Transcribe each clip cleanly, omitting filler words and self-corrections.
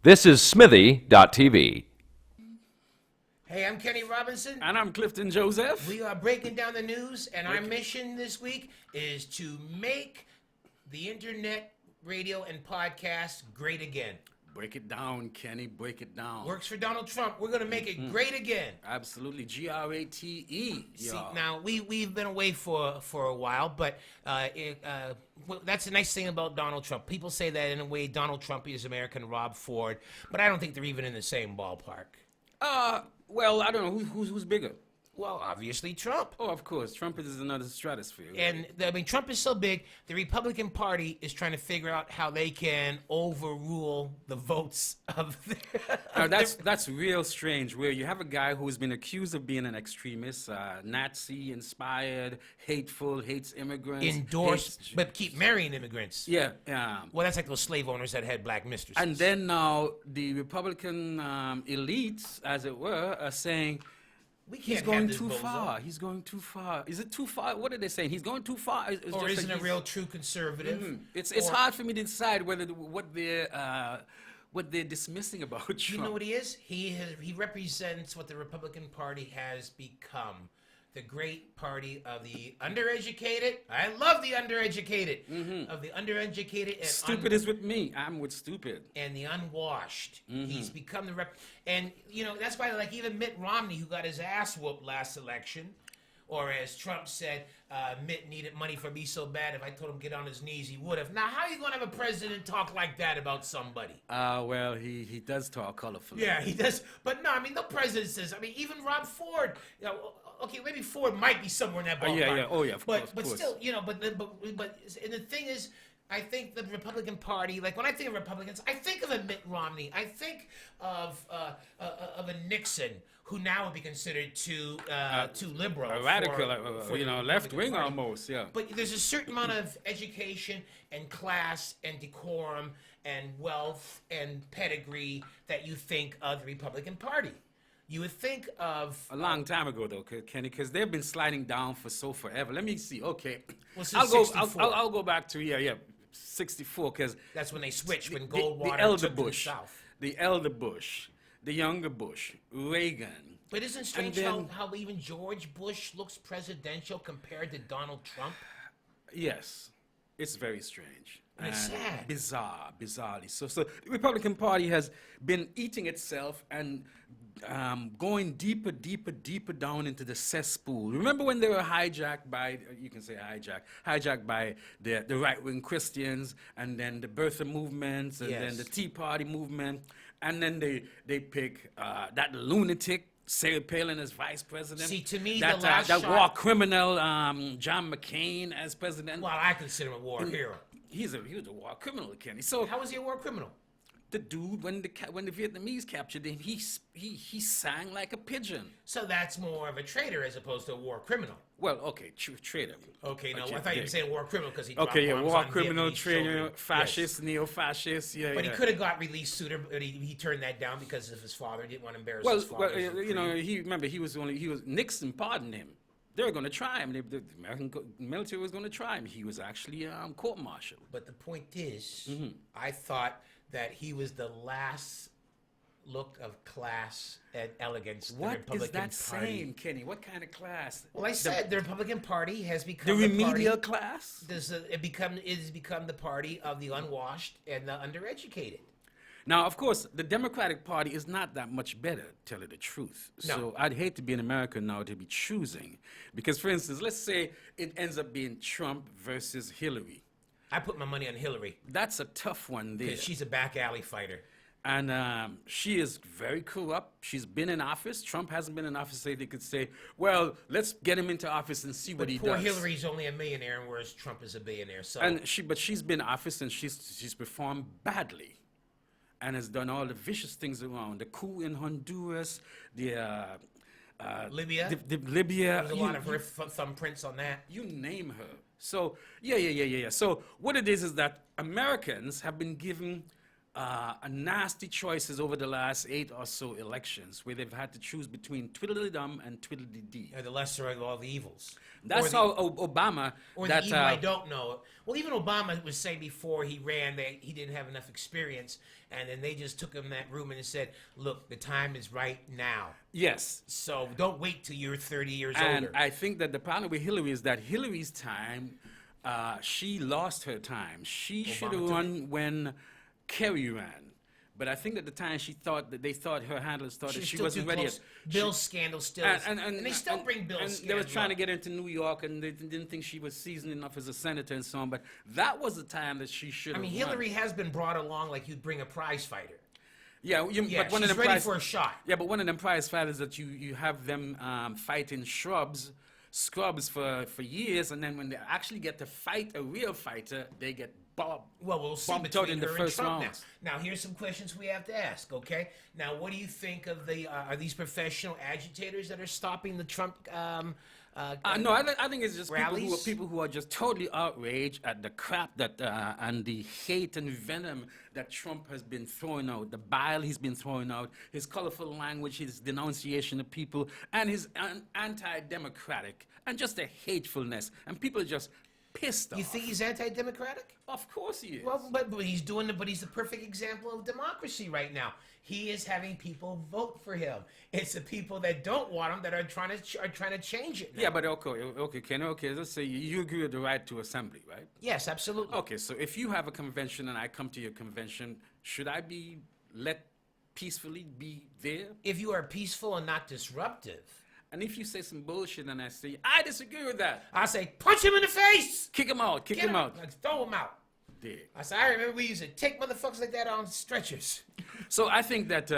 This is Smithy.tv. Hey, I'm Kenny Robinson. And I'm Clifton Joseph. We are breaking down the news, and our mission this week is to make the internet, radio, and podcast great again. Break it down, Kenny. Break it down. Works for Donald Trump. We're going to make it great again. Absolutely. Grate. See, now, we've been away for a while, but that's the nice thing about Donald Trump. People say that in a way Donald Trump is American Rob Ford, but I don't think they're even in the same ballpark. Well, I don't know. Who's bigger? Well, obviously Trump. Oh, of course. Trump is another stratosphere. And Trump is so big, the Republican Party is trying to figure out how they can overrule the votes of That's real strange, where you have a guy who's been accused of being an extremist, Nazi-inspired, hateful, hates immigrants. endorsed, but keep marrying immigrants. Yeah. Well, that's like those slave owners that had black mistresses. And then now the Republican elites, as it were, are saying, we can't he's have going this too bozo. far. He's going too far. Is it too far? What are they saying? He's going too far. It's Or just isn't like a real true conservative? It's hard for me to decide whether what they're dismissing about Trump. You know what he is? He represents what the Republican Party has become. The great party of the undereducated. I love the undereducated. Of the undereducated and Stupid is with me. I'm with stupid. and the unwashed. He's become the and that's why, like, even Mitt Romney, who got his ass whooped last election, or as Trump said, Mitt needed money for me so bad, if I told him get on his knees, he would have. Now, how are you going to have a president talk like that about somebody? Well, he does talk colorfully. Yeah, he does. But no, I mean, no president says. I mean, even Rob Ford. Okay, maybe Ford might be somewhere in that ballpark. Yeah. Oh, yeah, of course. But still, but and the thing is, I think the Republican Party, like when I think of Republicans, I think of a Mitt Romney. I think of a Nixon, who now would be considered too liberal, A radical, for the left Republican wing Party. almost, yeah. But there's a certain amount of education and class and decorum and wealth and pedigree that you think of the Republican Party. You would think of A long time ago, though, Kenny, because they've been sliding down for forever. Let me see. Okay, Well, since I'll go. 64. I'll go back to 64, because that's when they switched, when the Goldwater elder took Bush, to the South. the elder Bush, the younger Bush, Reagan. But isn't it strange then- how even George Bush looks presidential compared to Donald Trump? Yes, it's very strange. And it's sad. Bizarrely. So the Republican Party has been eating itself and going deeper down into the cesspool. Remember when they were hijacked by, you can say hijacked by the right-wing Christians, and then the birther movements, and then Yes. the Tea Party movement, and then they pick that lunatic Sarah Palin as vice president. See, to me, that, the last that shot- war criminal John McCain as president. Well, I consider him a war hero. He was a war criminal, Kenny. So How was he a war criminal? the dude, when the Vietnamese captured him, he sang like a pigeon. So that's more of a traitor as opposed to a war criminal. Well, okay, traitor. Okay, no, Okay, I thought you were yeah. saying war criminal because he Okay, dropped bombs war on criminal, Vietnamese traitor, children. fascist, Yes. neo-fascist, yeah. But he could have got released sooner, but he turned that down because of his father. He didn't want to embarrass his Well, father. Nixon pardoned him. They were going to try him. The American military was going to try him. He was actually court-martialed. But the point is, Mm-hmm. I thought that he was the last look of class and elegance the What Republican is that Party. saying, Kenny? What kind of class? Well, I said the Republican Party has The become remedial party. class? It has become the party of the unwashed and the undereducated. Now, of course, the Democratic Party is not that much better, to tell you the truth. No. So I'd hate to be an American now to be choosing. Because, for instance, let's say it ends up being Trump versus Hillary. I put my money on Hillary That's a tough one there. because she's a back alley fighter. And she is very corrupt. She's been in office. Trump hasn't been in office, so they could say, well, let's get him into office and see what he Poor does. Hillary's only a millionaire, whereas Trump is a billionaire. So But she's been in office, and she's performed badly, and has done all the vicious things around. The coup in Honduras, the Libya, the Libya. there's a lot of her thumbprints on that. You name her. So yeah. So what it is that Americans have been given nasty choices over the last 8 or so elections, where they've had to choose between twiddly-dum and twiddly-dee. The lesser of all the evils. That's Or how Obama. Or that, the evil I don't know. Well, even Obama was saying before he ran that he didn't have enough experience, and then they just took him in that room and said, "Look, the time is right now. Yes. So don't wait till you're 30 years And older." I think that the problem with Hillary is that Hillary's time, she lost her time. She should have took run when Kerry ran. But I think at the time they thought her handlers thought that she still wasn't too ready. close. Bill's scandal still, and they still bring Bill's and scandal. they were trying to up. get into New York, and they didn't think she was seasoned enough as a senator and so on. But that was the time that she should I have. mean, Hillary has been brought along like you'd bring a prize fighter. Yeah, Yeah, but one she's of the ready for a shot. Yeah, but one of them prize fighters that you have them fighting scrubs for years, and then when they actually get to fight a real fighter, they get bobbed. Well, we'll see bumped out between in the her first and Trump rounds. now. Now, here's some questions we have to ask, okay? Now, what do you think of the, are these professional agitators that are stopping the Trump, No, I think it's just rallies? people who are just totally outraged at the crap that and the hate and venom that Trump has been throwing out, the bile he's been throwing out, his colorful language, his denunciation of people, and his anti-democratic and just the hatefulness, and people are just pissed off. You think he's anti-democratic? Of course he is. Well, but he's doing it, but he's the perfect example of democracy right now. He is having people vote for him. It's the people that don't want him that are trying to change it now. Yeah, but okay, Ken, let's say you agree with the right to assembly, right? Yes, absolutely. Okay, so if you have a convention and I come to your convention, should I be let peacefully be there? If you are peaceful and not disruptive, And if you say some bullshit and I say, I disagree with that, I say, punch him in the face! kick him out, kick Get him out. Like, throw him out. There. I said, I remember we used to take motherfuckers like that on stretchers. So I think that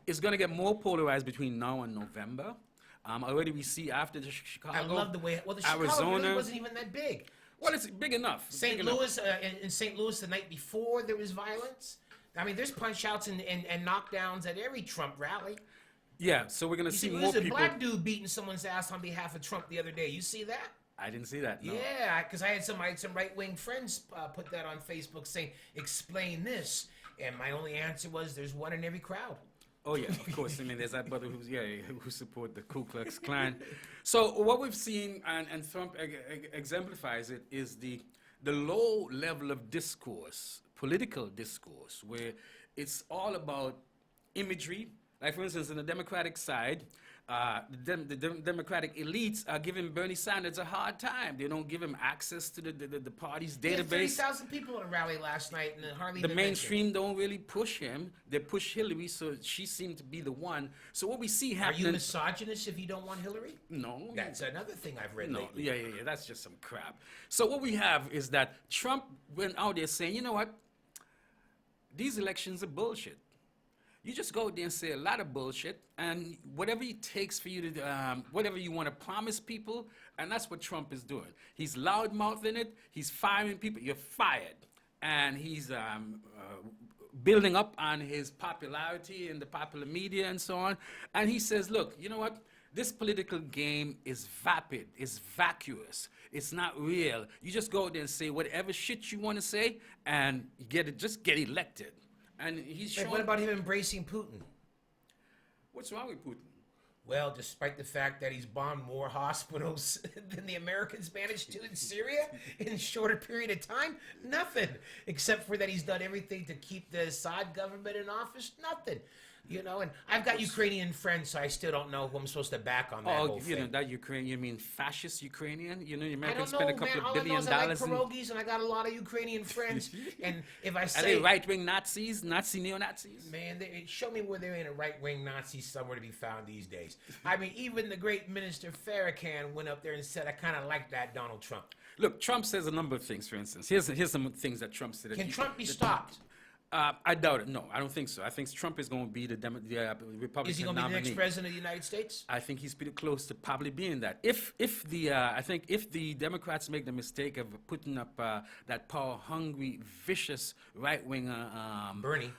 it's going to get more polarized between now and November. Already we see after the Chicago, I love the way, well, the Chicago Arizona. really wasn't even that big. Well, it's big enough. It's St. big enough. Louis, in St. Louis the night before there was violence. I mean, there's punch outs and knockdowns at every Trump rally. Yeah, so we're going to You see see, more there's a people. black dude beating someone's ass on behalf of Trump the other day. You see that? I didn't see that. No. Yeah, because I had some right-wing friends put that on Facebook saying, explain this. And my only answer was, there's one in every crowd. Oh yeah, of course. I mean, there's that brother who support the Ku Klux Klan. So what we've seen, and Trump exemplifies it, is the low level of discourse, political discourse, where it's all about imagery. Like for instance, on the Democratic side, the Democratic elites are giving Bernie Sanders a hard time. They don't give him access to the party's There were database. 30,000 people at a rally last night, and hardly The even mainstream don't really push him. They push Hillary, so she seemed to be the one. So what we see mentioned. Are happening... you misogynist if you don't want Hillary? No. That's another thing I've read No, lately. yeah, that's just some crap. So what we have is that Trump went out there saying, you know what? These elections are bullshit. You just go out there and say a lot of bullshit, and whatever it takes for you to, whatever you want to promise people, and that's what Trump is doing. He's loudmouthing it. He's firing people. You're fired. And he's building up on his popularity in the popular media and so on. And he says, look, you know what? This political game is vapid, it's vacuous, it's not real. You just go out there and say whatever shit you want to say and just get elected. And he's Hey, showing... what about him embracing Putin? What's wrong with Putin? Well, despite the fact that he's bombed more hospitals than the Americans managed to in Syria in a shorter period of time, nothing. Except for that he's done everything to keep the Assad government in office, nothing. You know, and I've got Ukrainian friends, so I still don't know who I'm supposed to back on that whole You know, thing. that Ukraine, you mean fascist Ukrainian? You know, the I Americans don't spend know, a couple man. All of I know billion is I like dollars. pierogies, and I got a lot of Ukrainian friends. And if I Are say, they right-wing Nazis, Nazi neo-Nazis? man, show me where there ain't a right-wing Nazi somewhere to be found these days. I mean, even the great Minister Farrakhan went up there and said, I kind of like that Donald Trump. Look, Trump says a number of things, for instance. Here's some things that Trump said. Can Trump be stopped? I doubt it. No, I don't think so. I think Trump is going to be the Republican Is he going to be the nominee. next president of the United States? I think he's pretty close to probably being that. I think if the Democrats make the mistake of putting up that power-hungry, vicious right-wing Bernie.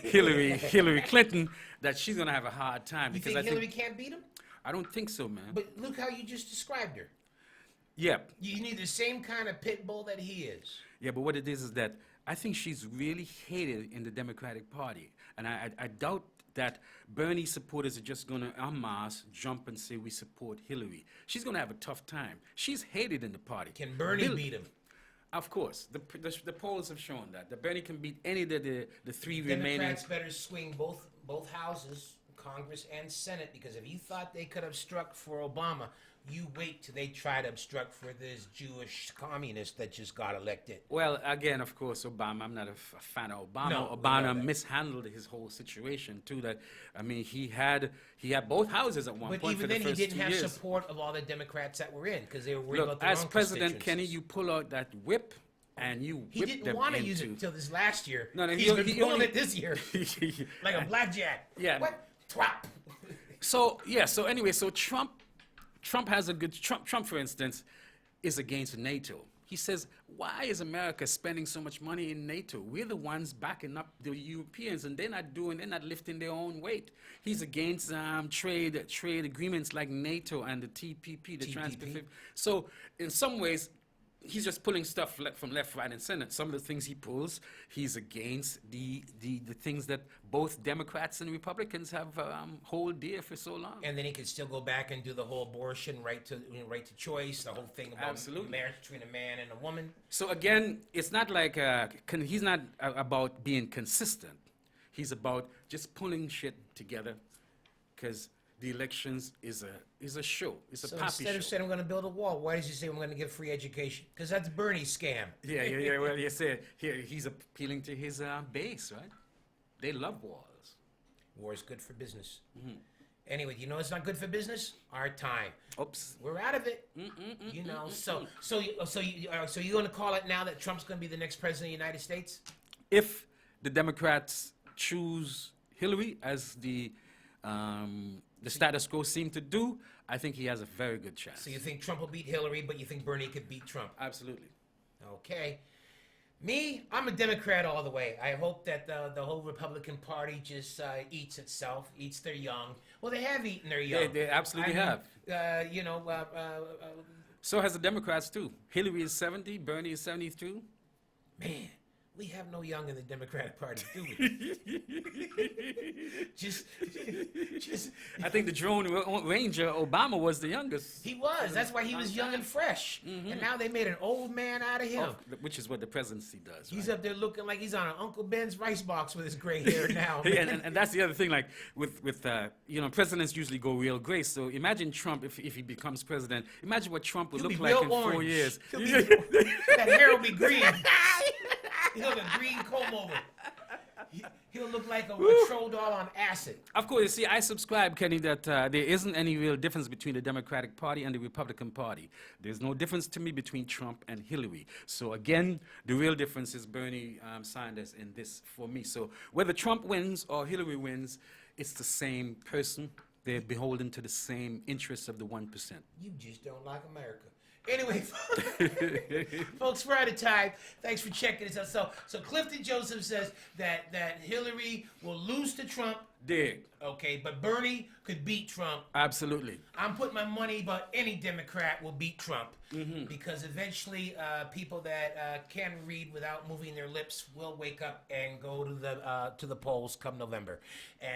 Hillary Clinton, that she's going to have a hard time. You because think I Hillary can't beat him? I don't think so, man. But look how you just described her. Yeah. You need the same kind of pit bull that he is. Yeah, but what it is that I think she's really hated in the Democratic Party. And I doubt that Bernie supporters are just going to en masse jump and say we support Hillary. She's going to have a tough time. She's hated in the party. Can Bernie beat him? Of course. The polls have shown that Bernie can beat any of the three remaining. Democrats better swing both houses, Congress and Senate, because if you thought they could obstruct for Obama, you wait till they try to obstruct for this Jewish communist that just got elected. Well, again, of course, Obama. I'm not a fan of Obama. No, we know Obama that. mishandled his whole situation too. That I mean, he had both houses at one But point even for the then, he first didn't 2 have years. support of all the Democrats that were in because they were worried Look, about the as wrong President Kenny, constituencies. you pull out that whip and you He whip didn't them want to use it into- until this last year. No, no, He's he- been he pulling only- it this year like a blackjack. Yeah. What? Twap. So yeah. So anyway, so Trump has a good Trump, for instance, is against NATO. He says, why is America spending so much money in NATO? We're the ones backing up the Europeans, and they're not lifting their own weight. He's against trade agreements like NATO and the TPP, the TPP. Trans-Pacific. So in some ways, he's just pulling stuff from left, right, and center. Some of the things he pulls, he's against the things that both Democrats and Republicans have hold dear for so long. And then he could still go back and do the whole abortion right to choice, the whole thing about Absolutely. marriage between a man and a woman. So again, it's not like he's not about being consistent. He's about just pulling shit together, because the elections is a show. It's a So poppy instead of show. saying I'm going to build a wall, why does he say I'm going to give free education? Because that's Bernie's scam. Yeah. Well, you said here he's appealing to his base, right? They love wars. War is good for business. Mm-hmm. Anyway, you know it's not good for business? Our time. Oops. We're out of it. You know, so you're going to call it now that Trump's going to be the next president of the United States? If the Democrats choose Hillary as the status quo seem to do, I think he has a very good chance. So you think Trump will beat Hillary, but you think Bernie could beat Trump? Absolutely. Okay. Me, I'm a Democrat all the way. I hope that the whole Republican Party just eats itself, eats their young. Well, they have eaten their young. They absolutely have. You know, So has the Democrats too. Hillary is 70, Bernie is 72. man, we have no young in the Democratic Party, do we? just. I think the drone ranger, Obama, was the youngest. He was. That's why he was young and fresh. And now they made an old man out of him. Which is what the presidency does. He's Right? up there looking like he's on an Uncle Ben's rice box with his gray hair now. Yeah, and that's the other thing. Like with presidents usually go real gray. So imagine Trump if he becomes president. Imagine what Trump would He'll look be like real in 4 orange. years. He'll be- that hair will be green. He'll have a green comb over. He'll look like a troll doll on acid. Of course, you see, I subscribe, Kenny, that there isn't any real difference between the Democratic Party and the Republican Party. There's no difference to me between Trump and Hillary. So again, the real difference is Bernie Sanders in this for me. So whether Trump wins or Hillary wins, it's the same person. They're beholden to the same interests of the 1%. You just don't like America. Anyway, folks, we're out of time. Thanks for checking us out. So Clifton Joseph says that Hillary will lose to Trump. Dig. Okay, but Bernie could beat Trump. Absolutely. I'm putting my money, but any Democrat will beat Trump because eventually people that can read without moving their lips will wake up and go to the polls come November.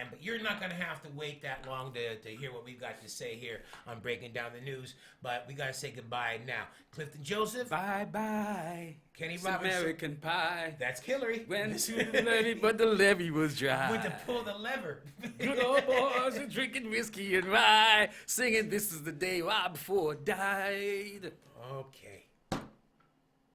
But you're not going to have to wait that long to hear what we've got to say here on Breaking Down the News. But we got to say goodbye now. Clifton Joseph, Bye-bye. Kenny It's Robertson. American Pie. That's Hillary. Went to the levee, but the levee was dry. Went to pull the lever. Good old boys are drinking whiskey and rye, singing "This is the day Rob Ford died." Okay.